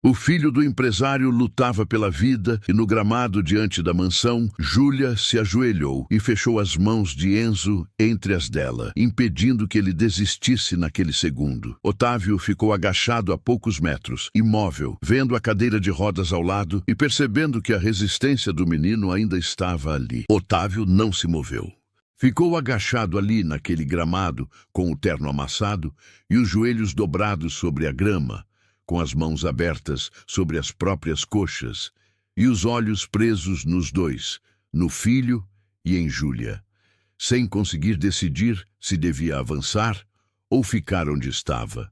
O filho do empresário lutava pela vida e no gramado diante da mansão, Júlia se ajoelhou e fechou as mãos de Enzo entre as dela, impedindo que ele desistisse naquele segundo. Otávio ficou agachado a poucos metros, imóvel, vendo a cadeira de rodas ao lado e percebendo que a resistência do menino ainda estava ali. Otávio não se moveu. Ficou agachado ali naquele gramado, com o terno amassado e os joelhos dobrados sobre a grama, com as mãos abertas sobre as próprias coxas e os olhos presos nos dois, no filho e em Júlia, sem conseguir decidir se devia avançar ou ficar onde estava,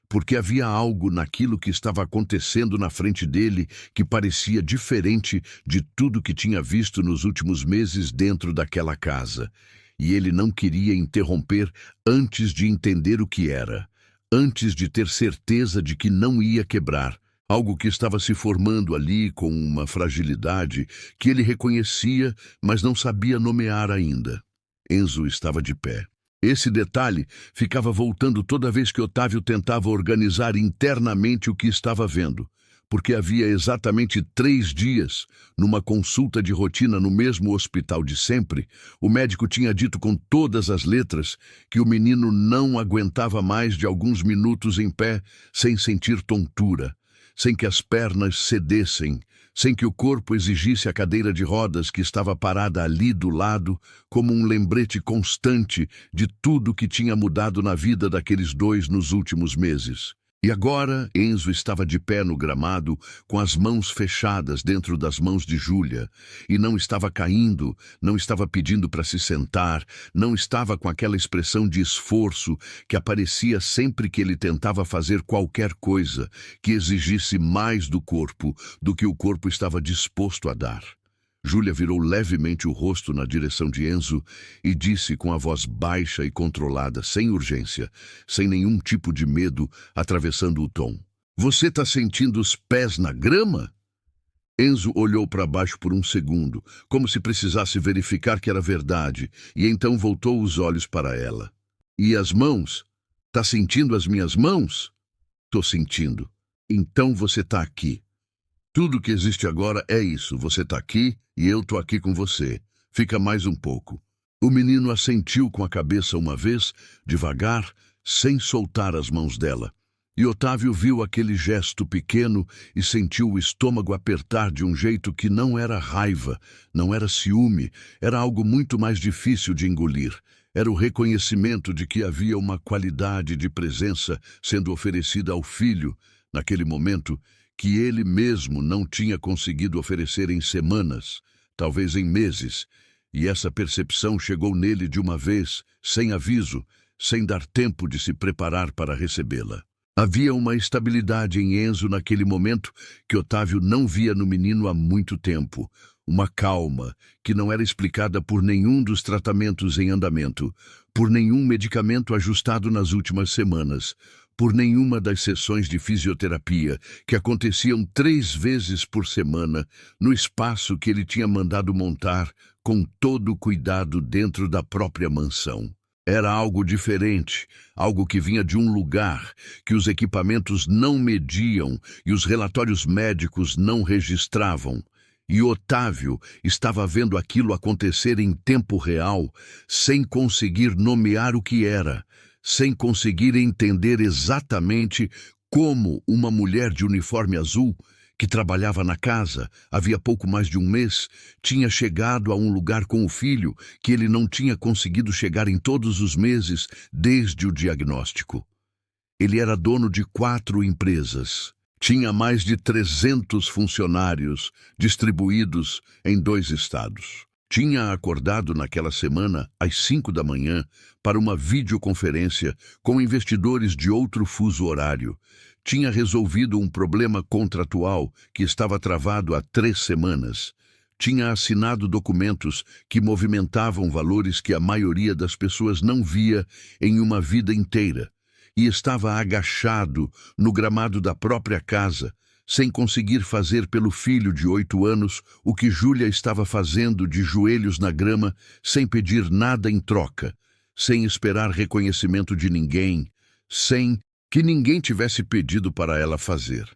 porque havia algo naquilo que estava acontecendo na frente dele que parecia diferente de tudo que tinha visto nos últimos meses dentro daquela casa, e ele não queria interromper antes de entender o que era. Antes de ter certeza de que não ia quebrar, algo que estava se formando ali com uma fragilidade que ele reconhecia, mas não sabia nomear ainda. Enzo estava de pé. Esse detalhe ficava voltando toda vez que Otávio tentava organizar internamente o que estava vendo, porque havia exatamente 3 dias, numa consulta de rotina no mesmo hospital de sempre, o médico tinha dito com todas as letras que o menino não aguentava mais de alguns minutos em pé sem sentir tontura, sem que as pernas cedessem, sem que o corpo exigisse a cadeira de rodas que estava parada ali do lado, como um lembrete constante de tudo que tinha mudado na vida daqueles dois nos últimos meses. E agora Enzo estava de pé no gramado, com as mãos fechadas dentro das mãos de Júlia, e não estava caindo, não estava pedindo para se sentar, não estava com aquela expressão de esforço que aparecia sempre que ele tentava fazer qualquer coisa que exigisse mais do corpo do que o corpo estava disposto a dar. Júlia virou levemente o rosto na direção de Enzo e disse com a voz baixa e controlada, sem urgência, sem nenhum tipo de medo, atravessando o tom: "Você está sentindo os pés na grama?" Enzo olhou para baixo por um segundo, como se precisasse verificar que era verdade, e então voltou os olhos para ela. "E as mãos? Tá sentindo as minhas mãos?" "Tô sentindo." "Então você está aqui. Tudo que existe agora é isso. Você está aqui e eu tô aqui com você. Fica mais um pouco." O menino assentiu com a cabeça uma vez, devagar, sem soltar as mãos dela. E Otávio viu aquele gesto pequeno e sentiu o estômago apertar de um jeito que não era raiva, não era ciúme, era algo muito mais difícil de engolir. Era o reconhecimento de que havia uma qualidade de presença sendo oferecida ao filho, naquele momento, que ele mesmo não tinha conseguido oferecer em semanas, talvez em meses, e essa percepção chegou nele de uma vez, sem aviso, sem dar tempo de se preparar para recebê-la. Havia uma estabilidade em Enzo naquele momento que Otávio não via no menino há muito tempo, uma calma que não era explicada por nenhum dos tratamentos em andamento, por nenhum medicamento ajustado nas últimas semanas, por nenhuma das sessões de fisioterapia que aconteciam 3 vezes por semana no espaço que ele tinha mandado montar com todo o cuidado dentro da própria mansão. Era algo diferente, algo que vinha de um lugar que os equipamentos não mediam e os relatórios médicos não registravam. E Otávio estava vendo aquilo acontecer em tempo real, sem conseguir nomear o que era, sem conseguir entender exatamente como uma mulher de uniforme azul, que trabalhava na casa havia pouco mais de um mês, tinha chegado a um lugar com o filho que ele não tinha conseguido chegar em todos os meses desde o diagnóstico. Ele era dono de 4 empresas. Tinha mais de 300 funcionários distribuídos em 2 estados. Tinha acordado naquela semana às 5 da manhã para uma videoconferência com investidores de outro fuso horário. Tinha resolvido um problema contratual que estava travado há 3 semanas. Tinha assinado documentos que movimentavam valores que a maioria das pessoas não via em uma vida inteira. E estava agachado no gramado da própria casa, sem conseguir fazer pelo filho de 8 anos o que Júlia estava fazendo de joelhos na grama, sem pedir nada em troca, sem esperar reconhecimento de ninguém, sem que ninguém tivesse pedido para ela fazer.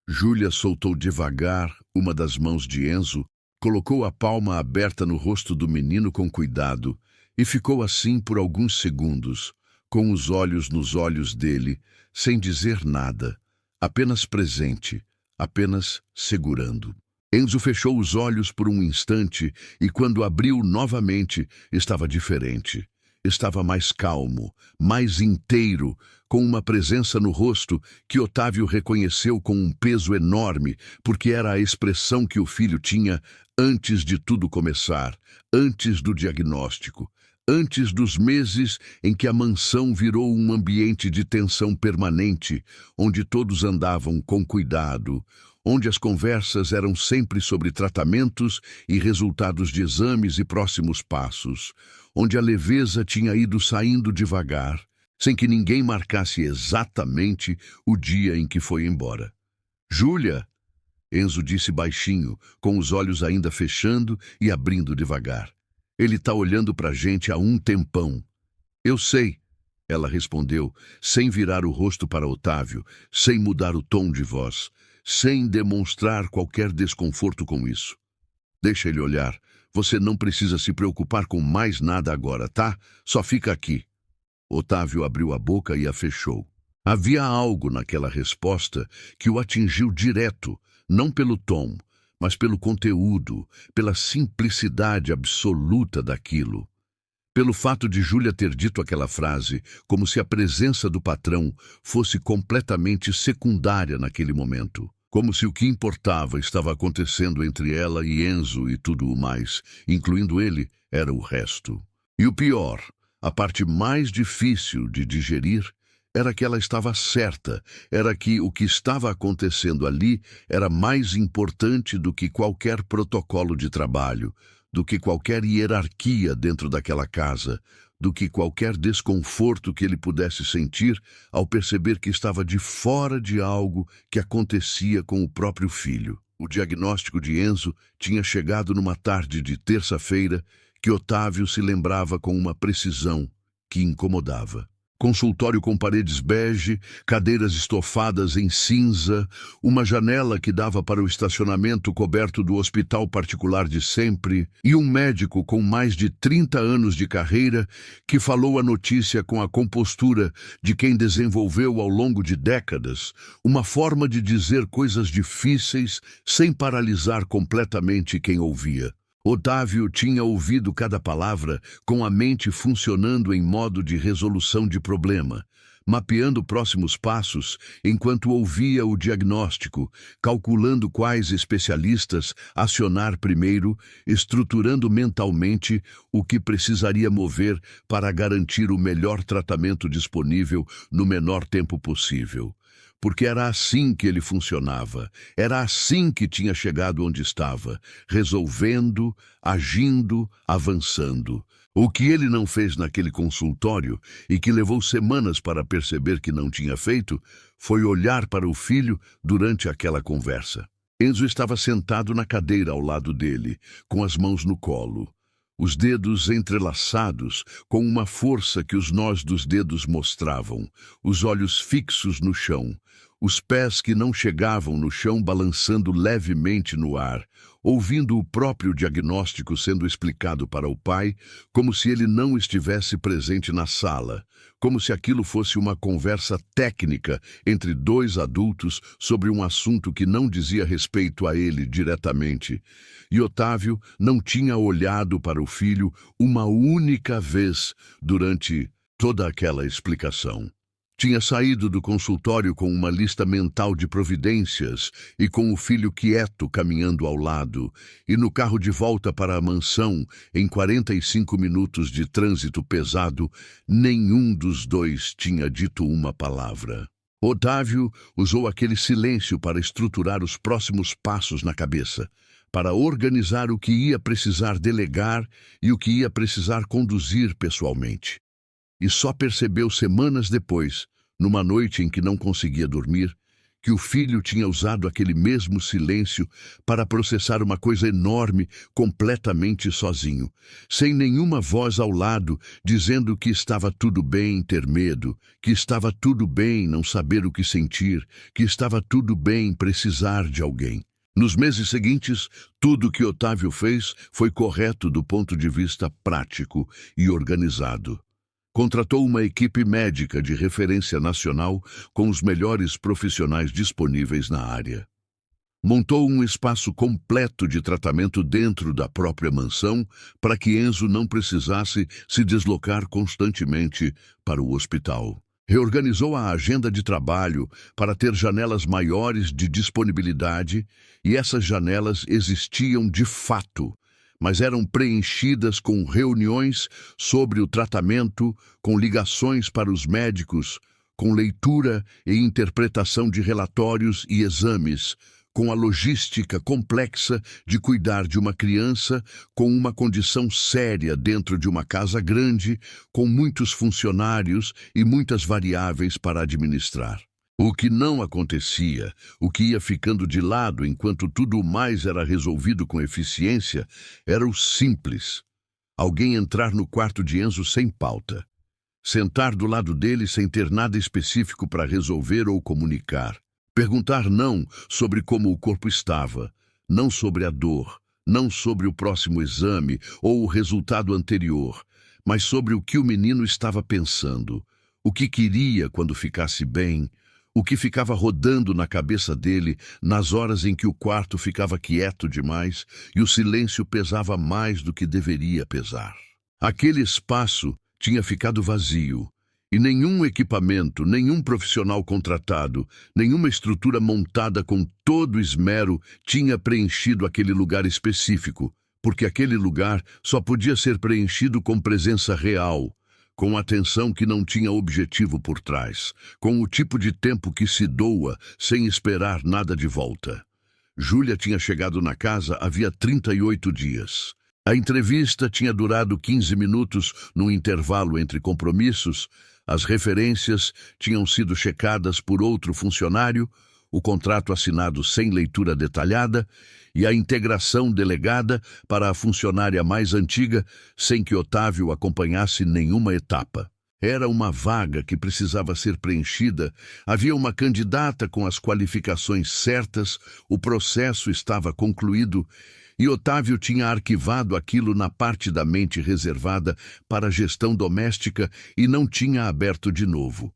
Júlia soltou devagar uma das mãos de Enzo, colocou a palma aberta no rosto do menino com cuidado e ficou assim por alguns segundos, com os olhos nos olhos dele, sem dizer nada, apenas presente, apenas segurando. Enzo fechou os olhos por um instante e, quando abriu novamente, estava diferente. Estava mais calmo, mais inteiro, com uma presença no rosto que Otávio reconheceu com um peso enorme, porque era a expressão que o filho tinha antes de tudo começar, antes do diagnóstico, antes dos meses em que a mansão virou um ambiente de tensão permanente, onde todos andavam com cuidado, onde as conversas eram sempre sobre tratamentos e resultados de exames e próximos passos, onde a leveza tinha ido saindo devagar, sem que ninguém marcasse exatamente o dia em que foi embora. "Júlia", Enzo disse baixinho, com os olhos ainda fechando e abrindo devagar. "Ele tá olhando pra gente há um tempão." "Eu sei", ela respondeu, sem virar o rosto para Otávio, sem mudar o tom de voz, sem demonstrar qualquer desconforto com isso. "Deixa ele olhar. Você não precisa se preocupar com mais nada agora, tá? Só fica aqui." Otávio abriu a boca e a fechou. Havia algo naquela resposta que o atingiu direto, não pelo tom, mas pelo conteúdo, pela simplicidade absoluta daquilo. Pelo fato de Júlia ter dito aquela frase, como se a presença do patrão fosse completamente secundária naquele momento. Como se o que importava estava acontecendo entre ela e Enzo e tudo o mais, incluindo ele, era o resto. E o pior, a parte mais difícil de digerir, era que ela estava certa, era que o que estava acontecendo ali era mais importante do que qualquer protocolo de trabalho, do que qualquer hierarquia dentro daquela casa, do que qualquer desconforto que ele pudesse sentir ao perceber que estava de fora de algo que acontecia com o próprio filho. O diagnóstico de Enzo tinha chegado numa tarde de terça-feira que Otávio se lembrava com uma precisão que incomodava. Consultório com paredes bege, cadeiras estofadas em cinza, uma janela que dava para o estacionamento coberto do hospital particular de sempre, e um médico com mais de 30 anos de carreira que falou a notícia com a compostura de quem desenvolveu ao longo de décadas uma forma de dizer coisas difíceis sem paralisar completamente quem ouvia. Otávio tinha ouvido cada palavra com a mente funcionando em modo de resolução de problema, mapeando próximos passos enquanto ouvia o diagnóstico, calculando quais especialistas acionar primeiro, estruturando mentalmente o que precisaria mover para garantir o melhor tratamento disponível no menor tempo possível. Porque era assim que ele funcionava, era assim que tinha chegado onde estava, resolvendo, agindo, avançando. O que ele não fez naquele consultório, e que levou semanas para perceber que não tinha feito, foi olhar para o filho durante aquela conversa. Enzo estava sentado na cadeira ao lado dele, com as mãos no colo. Os dedos entrelaçados, com uma força que os nós dos dedos mostravam, os olhos fixos no chão, os pés que não chegavam no chão balançando levemente no ar, ouvindo o próprio diagnóstico sendo explicado para o pai, como se ele não estivesse presente na sala, como se aquilo fosse uma conversa técnica entre dois adultos sobre um assunto que não dizia respeito a ele diretamente. E Otávio não tinha olhado para o filho uma única vez durante toda aquela explicação. Tinha saído do consultório com uma lista mental de providências e com o filho quieto caminhando ao lado, e no carro de volta para a mansão, em 45 minutos de trânsito pesado, nenhum dos dois tinha dito uma palavra. Otávio usou aquele silêncio para estruturar os próximos passos na cabeça, para organizar o que ia precisar delegar e o que ia precisar conduzir pessoalmente. E só percebeu semanas depois, numa noite em que não conseguia dormir, que o filho tinha usado aquele mesmo silêncio para processar uma coisa enorme completamente sozinho, sem nenhuma voz ao lado dizendo que estava tudo bem ter medo, que estava tudo bem não saber o que sentir, que estava tudo bem precisar de alguém. Nos meses seguintes, tudo que Otávio fez foi correto do ponto de vista prático e organizado. Contratou uma equipe médica de referência nacional com os melhores profissionais disponíveis na área. Montou um espaço completo de tratamento dentro da própria mansão para que Enzo não precisasse se deslocar constantemente para o hospital. Reorganizou a agenda de trabalho para ter janelas maiores de disponibilidade, e essas janelas existiam de fato, mas eram preenchidas com reuniões sobre o tratamento, com ligações para os médicos, com leitura e interpretação de relatórios e exames, com a logística complexa de cuidar de uma criança com uma condição séria dentro de uma casa grande, com muitos funcionários e muitas variáveis para administrar. O que não acontecia, o que ia ficando de lado enquanto tudo mais era resolvido com eficiência, era o simples. Alguém entrar no quarto de Enzo sem pauta. Sentar do lado dele sem ter nada específico para resolver ou comunicar. Perguntar não sobre como o corpo estava, não sobre a dor, não sobre o próximo exame ou o resultado anterior, mas sobre o que o menino estava pensando, o que queria quando ficasse bem, o que ficava rodando na cabeça dele nas horas em que o quarto ficava quieto demais e o silêncio pesava mais do que deveria pesar. Aquele espaço tinha ficado vazio, e nenhum equipamento, nenhum profissional contratado, nenhuma estrutura montada com todo esmero tinha preenchido aquele lugar específico, porque aquele lugar só podia ser preenchido com presença real, com atenção que não tinha objetivo por trás, com o tipo de tempo que se doa sem esperar nada de volta. Júlia tinha chegado na casa havia 38 dias. A entrevista tinha durado 15 minutos no intervalo entre compromissos, as referências tinham sido checadas por outro funcionário, o contrato assinado sem leitura detalhada e a integração delegada para a funcionária mais antiga sem que Otávio acompanhasse nenhuma etapa. Era uma vaga que precisava ser preenchida, havia uma candidata com as qualificações certas, o processo estava concluído e Otávio tinha arquivado aquilo na parte da mente reservada para a gestão doméstica e não tinha aberto de novo.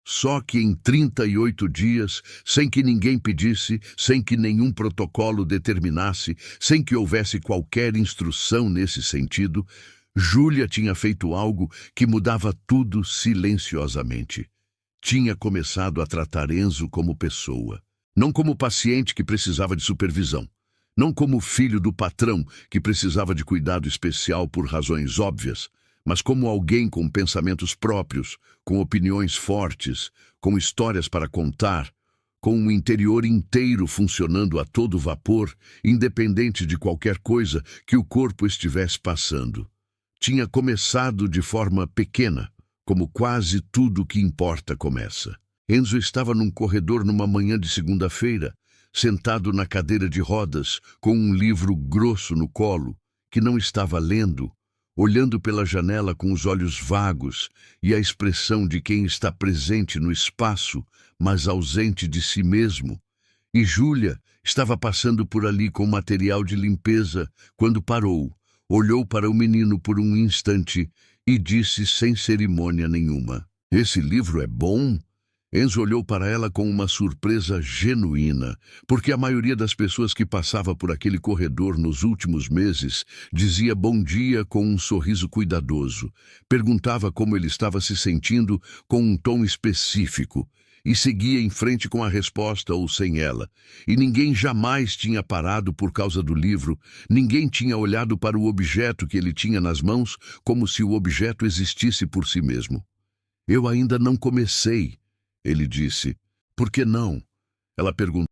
Só que em 38 dias, sem que ninguém pedisse, sem que nenhum protocolo determinasse, sem que houvesse qualquer instrução nesse sentido, Júlia tinha feito algo que mudava tudo silenciosamente. Tinha começado a tratar Enzo como pessoa, não como paciente que precisava de supervisão, não como filho do patrão que precisava de cuidado especial por razões óbvias, mas como alguém com pensamentos próprios, com opiniões fortes, com histórias para contar, com um interior inteiro funcionando a todo vapor, independente de qualquer coisa que o corpo estivesse passando. Tinha começado de forma pequena, como quase tudo que importa começa. Enzo estava num corredor numa manhã de segunda-feira, sentado na cadeira de rodas, com um livro grosso no colo, que não estava lendo, olhando pela janela com os olhos vagos e a expressão de quem está presente no espaço, mas ausente de si mesmo. E Júlia estava passando por ali com material de limpeza quando parou, olhou para o menino por um instante e disse sem cerimônia nenhuma: "Esse livro é bom?" Enzo olhou para ela com uma surpresa genuína, porque a maioria das pessoas que passava por aquele corredor nos últimos meses dizia bom dia com um sorriso cuidadoso, perguntava como ele estava se sentindo com um tom específico e seguia em frente com a resposta ou sem ela. E ninguém jamais tinha parado por causa do livro, ninguém tinha olhado para o objeto que ele tinha nas mãos como se o objeto existisse por si mesmo. "Eu ainda não comecei", ele disse. "Por que não?" Ela perguntou.